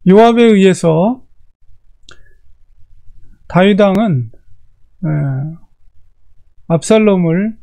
요압에 의해서 다윗 왕은 압살롬을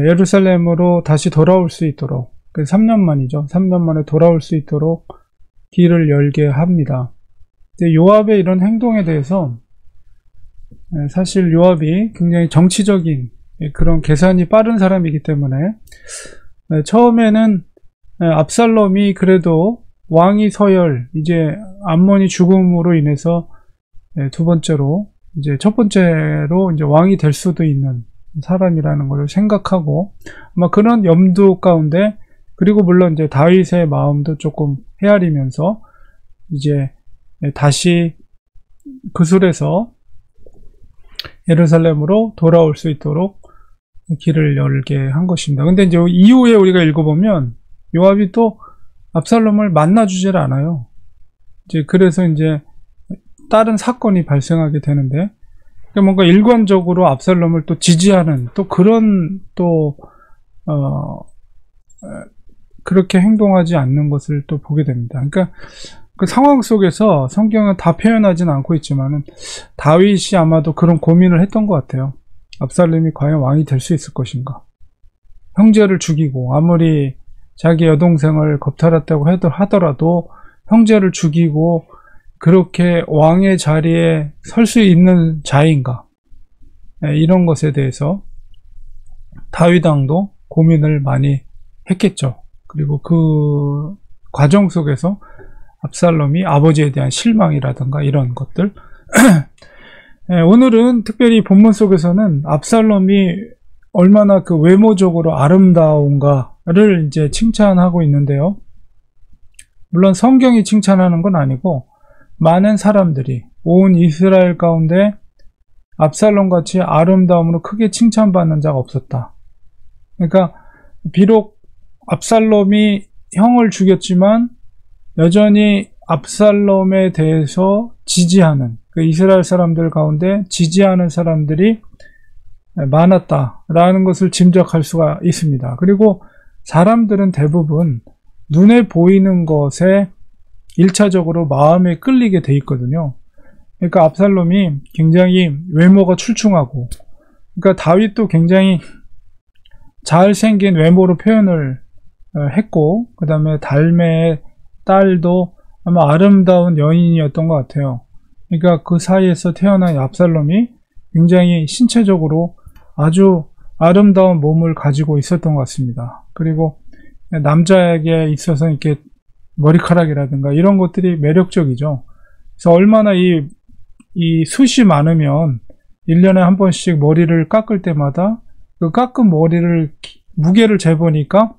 예루살렘으로 다시 돌아올 수 있도록, 3년 만이죠. 3년 만에 돌아올 수 있도록 길을 열게 합니다. 요압의 이런 행동에 대해서 사실 요압이 굉장히 정치적인 그런 계산이 빠른 사람이기 때문에 처음에는 압살롬이 그래도 왕위 서열, 이제 암몬이 죽음으로 인해서 두 번째로, 이제 첫 번째로 이제 왕이 될 수도 있는 사람이라는 것을 생각하고 아마 그런 염두 가운데, 그리고 물론 이제 다윗의 마음도 조금 헤아리면서 이제 다시 그술에서 예루살렘으로 돌아올 수 있도록 길을 열게 한 것입니다. 근데 이제 이후에 우리가 읽어보면 요압이 또 압살롬을 만나주질 않아요. 이제 그래서 이제 다른 사건이 발생하게 되는데, 뭔가 일관적으로 압살롬을 또 지지하는 또 그런 그렇게 행동하지 않는 것을 또 보게 됩니다. 그러니까 그 상황 속에서 성경은 다 표현하지는 않고 있지만은 다윗이 아마도 그런 고민을 했던 것 같아요. 압살롬이 과연 왕이 될 수 있을 것인가? 형제를 죽이고, 아무리 자기 여동생을 겁탈했다고 하더라도 형제를 죽이고 그렇게 왕의 자리에 설 수 있는 자인가? 이런 것에 대해서 다윗 왕도 고민을 많이 했겠죠. 그리고 그 과정 속에서 압살롬이 아버지에 대한 실망이라든가 이런 것들 오늘은 특별히 본문 속에서는 압살롬이 얼마나 그 외모적으로 아름다운가를 이제 칭찬하고 있는데요. 물론 성경이 칭찬하는 건 아니고 많은 사람들이, 온 이스라엘 가운데 압살롬같이 아름다움으로 크게 칭찬받는 자가 없었다. 그러니까 비록 압살롬이 형을 죽였지만 여전히 압살롬에 대해서 지지하는, 그 이스라엘 사람들 가운데 지지하는 사람들이 많았다라는 것을 짐작할 수가 있습니다. 그리고 사람들은 대부분 눈에 보이는 것에 1차적으로 마음에 끌리게 돼 있거든요. 그러니까 압살롬이 굉장히 외모가 출중하고, 그러니까 다윗도 굉장히 잘생긴 외모로 표현을 했고, 그 다음에 달매의 딸도 아마 아름다운 여인이었던 것 같아요. 그러니까 그 사이에서 태어난 압살롬이 굉장히 신체적으로 아주 아름다운 몸을 가지고 있었던 것 같습니다. 그리고 남자에게 있어서 이렇게 머리카락이라든가 이런 것들이 매력적이죠. 그래서 얼마나 이 숱이 많으면 1년에 한 번씩 머리를 깎을 때마다 그 깎은 머리를 무게를 재보니까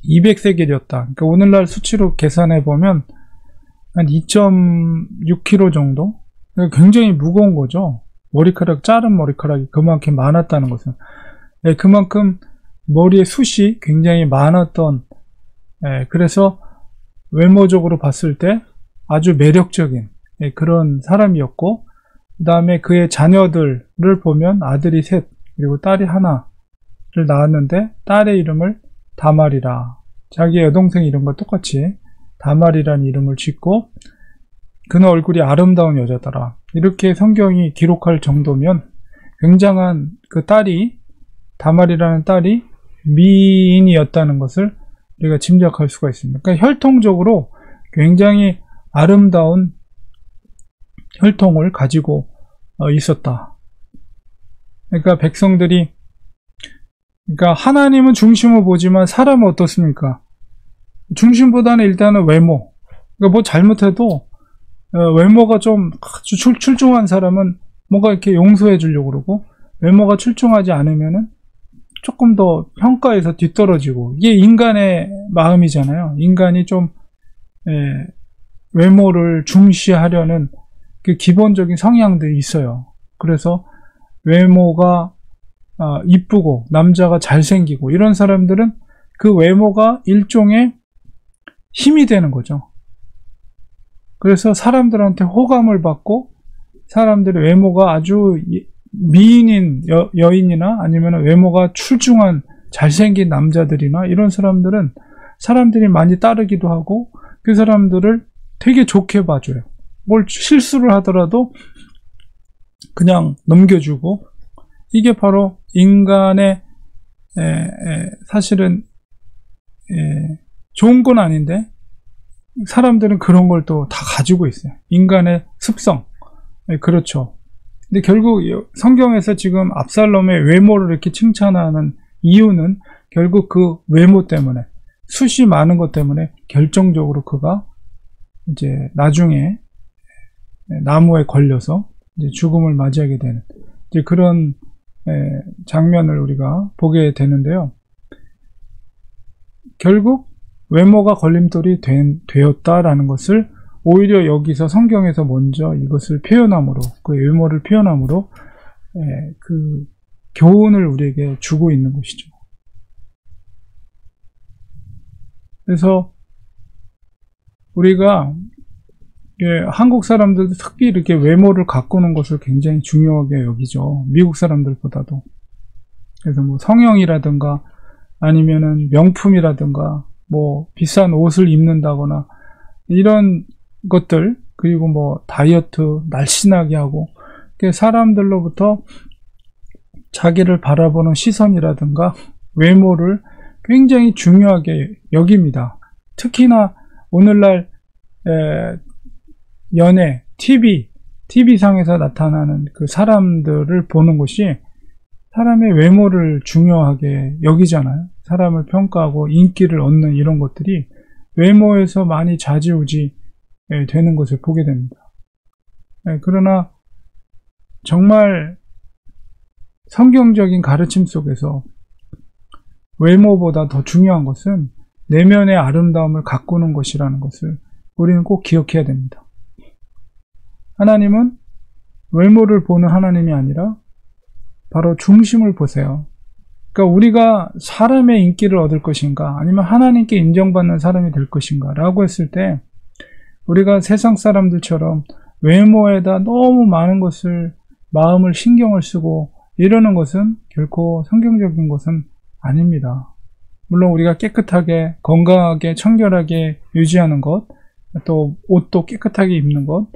200세겔이었다. 그러니까 오늘날 수치로 계산해 보면 한 2.6kg 정도? 굉장히 무거운 거죠. 자른 머리카락이 그만큼 많았다는 것은. 그만큼 머리의 숱이 굉장히 많았던, 그래서 외모적으로 봤을 때 아주 매력적인 그런 사람이었고, 그 다음에 그의 자녀들을 보면 아들이 셋, 그리고 딸이 하나를 낳았는데 딸의 이름을 다말이라, 자기 여동생 이름과 똑같이 다말이라는 이름을 짓고, 그는 얼굴이 아름다운 여자더라, 이렇게 성경이 기록할 정도면 굉장한 그 딸이, 다말이라는 딸이 미인이었다는 것을 우리가 짐작할 수가 있습니다. 그러니까 혈통적으로 굉장히 아름다운 혈통을 가지고 있었다. 그러니까 백성들이, 그러니까 하나님은 중심을 보지만 사람은 어떻습니까? 중심보다는 일단은 외모. 그러니까 뭐 잘못해도 외모가 좀 아주 출중한 사람은 뭔가 이렇게 용서해 주려고 그러고, 외모가 출중하지 않으면은 조금 더 평가에서 뒤떨어지고, 이게 인간의 마음이잖아요. 인간이 좀 외모를 중시하려는 그 기본적인 성향들이 있어요. 그래서 외모가 이쁘고 남자가 잘생기고 이런 사람들은 그 외모가 일종의 힘이 되는 거죠. 그래서 사람들한테 호감을 받고, 사람들의 외모가 아주 미인인 여인이나 아니면 외모가 출중한 잘생긴 남자들이나 이런 사람들은 사람들이 많이 따르기도 하고, 그 사람들을 되게 좋게 봐줘요. 뭘 실수를 하더라도 그냥 넘겨주고, 이게 바로 인간의 사실은 좋은 건 아닌데 사람들은 그런 걸 또 다 가지고 있어요. 인간의 습성. 그렇죠. 근데 결국 성경에서 지금 압살롬의 외모를 이렇게 칭찬하는 이유는 결국 그 외모 때문에, 숱이 많은 것 때문에 결정적으로 그가 이제 나중에 나무에 걸려서 이제 죽음을 맞이하게 되는 이제 그런 장면을 우리가 보게 되는데요. 결국 외모가 걸림돌이 되었다라는 것을 오히려 여기서 성경에서 먼저 이것을 표현함으로, 그 외모를 표현함으로 그 교훈을 우리에게 주고 있는 것이죠. 그래서 우리가 한국 사람들도 특히 이렇게 외모를 가꾸는 것을 굉장히 중요하게 여기죠. 미국 사람들보다도. 그래서 뭐 성형이라든가 아니면은 명품이라든가 뭐 비싼 옷을 입는다거나 이런 것들, 그리고 뭐 다이어트 날씬하게 하고, 사람들로부터 자기를 바라보는 시선이라든가 외모를 굉장히 중요하게 여깁니다. 특히나 오늘날 연예, TV상에서 나타나는 그 사람들을 보는 것이 사람의 외모를 중요하게 여기잖아요. 사람을 평가하고 인기를 얻는 이런 것들이 외모에서 많이 좌지우지 되는 것을 보게 됩니다. 그러나 정말 성경적인 가르침 속에서 외모보다 더 중요한 것은 내면의 아름다움을 가꾸는 것이라는 것을 우리는 꼭 기억해야 됩니다. 하나님은 외모를 보는 하나님이 아니라 바로 중심을 보세요. 그러니까 우리가 사람의 인기를 얻을 것인가, 아니면 하나님께 인정받는 사람이 될 것인가 라고 했을 때, 우리가 세상 사람들처럼 외모에다 너무 많은 것을, 마음을 신경을 쓰고 이러는 것은 결코 성경적인 것은 아닙니다. 물론 우리가 깨끗하게, 건강하게, 청결하게 유지하는 것, 또 옷도 깨끗하게 입는 것,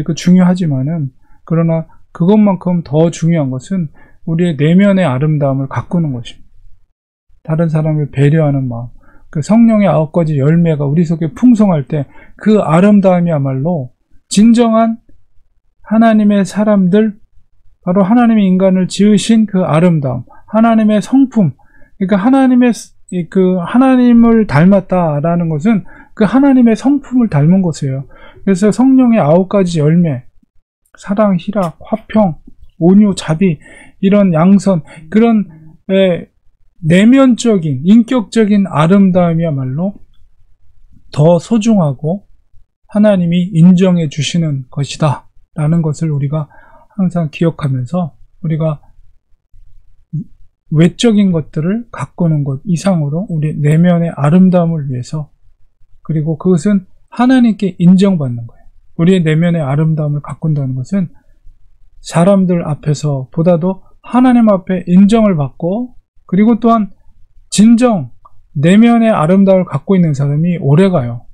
그 중요하지만은, 그러나 그것만큼 더 중요한 것은 우리의 내면의 아름다움을 가꾸는 것입니다. 다른 사람을 배려하는 마음, 그 성령의 9가지 열매가 우리 속에 풍성할 때 그 아름다움이야말로 진정한 하나님의 사람들, 바로 하나님의 인간을 지으신 그 아름다움, 하나님의 성품, 그러니까 하나님을 닮았다라는 것은 그 하나님의 성품을 닮은 것이에요. 그래서 성령의 9가지 열매, 사랑, 희락, 화평, 온유, 자비, 이런 양선, 그런 내면적인, 인격적인 아름다움이야말로 더 소중하고 하나님이 인정해 주시는 것이다 라는 것을 우리가 항상 기억하면서, 우리가 외적인 것들을 가꾸는 것 이상으로 우리 내면의 아름다움을 위해서, 그리고 그것은 하나님께 인정받는 거예요. 우리의 내면의 아름다움을 가꾼다는 것은 사람들 앞에서 보다도 하나님 앞에 인정을 받고, 그리고 또한 진정 내면의 아름다움을 갖고 있는 사람이 오래가요.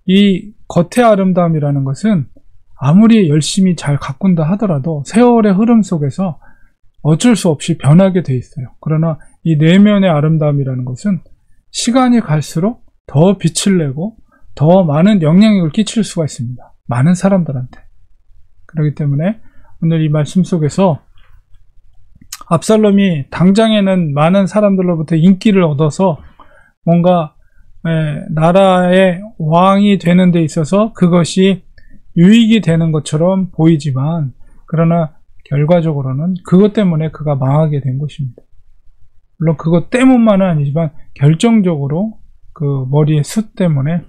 이 겉의 아름다움이라는 것은 아무리 열심히 잘 가꾼다 하더라도 세월의 흐름 속에서 어쩔 수 없이 변하게 돼 있어요. 그러나 이 내면의 아름다움이라는 것은 시간이 갈수록 더 빛을 내고 더 많은 영향력을 끼칠 수가 있습니다. 많은 사람들한테. 그렇기 때문에 오늘 이 말씀 속에서 압살롬이 당장에는 많은 사람들로부터 인기를 얻어서 뭔가 나라의 왕이 되는 데 있어서 그것이 유익이 되는 것처럼 보이지만, 그러나 결과적으로는 그것 때문에 그가 망하게 된 것입니다. 물론 그것 때문만은 아니지만 결정적으로 그 머리의 숱 때문에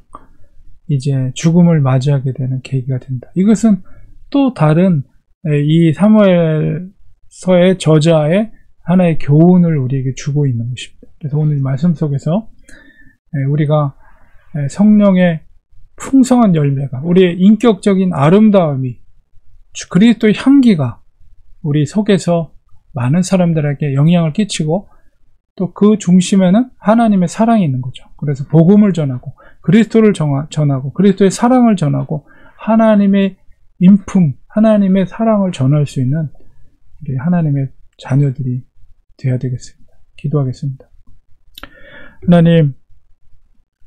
이제 죽음을 맞이하게 되는 계기가 된다. 이것은 또 다른 이 사무엘서의 저자의 하나의 교훈을 우리에게 주고 있는 것입니다. 그래서 오늘 이 말씀 속에서 우리가 성령의 풍성한 열매가, 우리의 인격적인 아름다움이, 그리스도의 향기가 우리 속에서 많은 사람들에게 영향을 끼치고, 또 그 중심에는 하나님의 사랑이 있는 거죠. 그래서 복음을 전하고 그리스도를 전하고 그리스도의 사랑을 전하고 하나님의 인품, 하나님의 사랑을 전할 수 있는 우리 하나님의 자녀들이 되어야 되겠습니다. 기도하겠습니다. 하나님,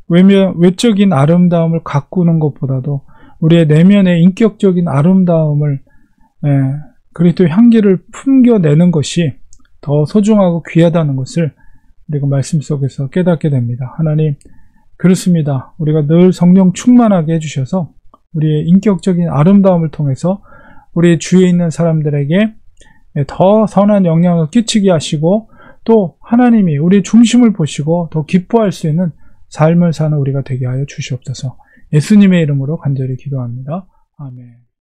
외적인 아름다움을 가꾸는 것보다도 우리의 내면의 인격적인 아름다움을 그리스도의 향기를 풍겨내는 것이 더 소중하고 귀하다는 것을 우리가 말씀 속에서 깨닫게 됩니다. 하나님, 그렇습니다. 우리가 늘 성령 충만하게 해주셔서 우리의 인격적인 아름다움을 통해서 우리 주위에 있는 사람들에게 더 선한 영향을 끼치게 하시고 또 하나님이 우리의 중심을 보시고 더 기뻐할 수 있는 삶을 사는 우리가 되게 하여 주시옵소서. 예수님의 이름으로 간절히 기도합니다. 아멘.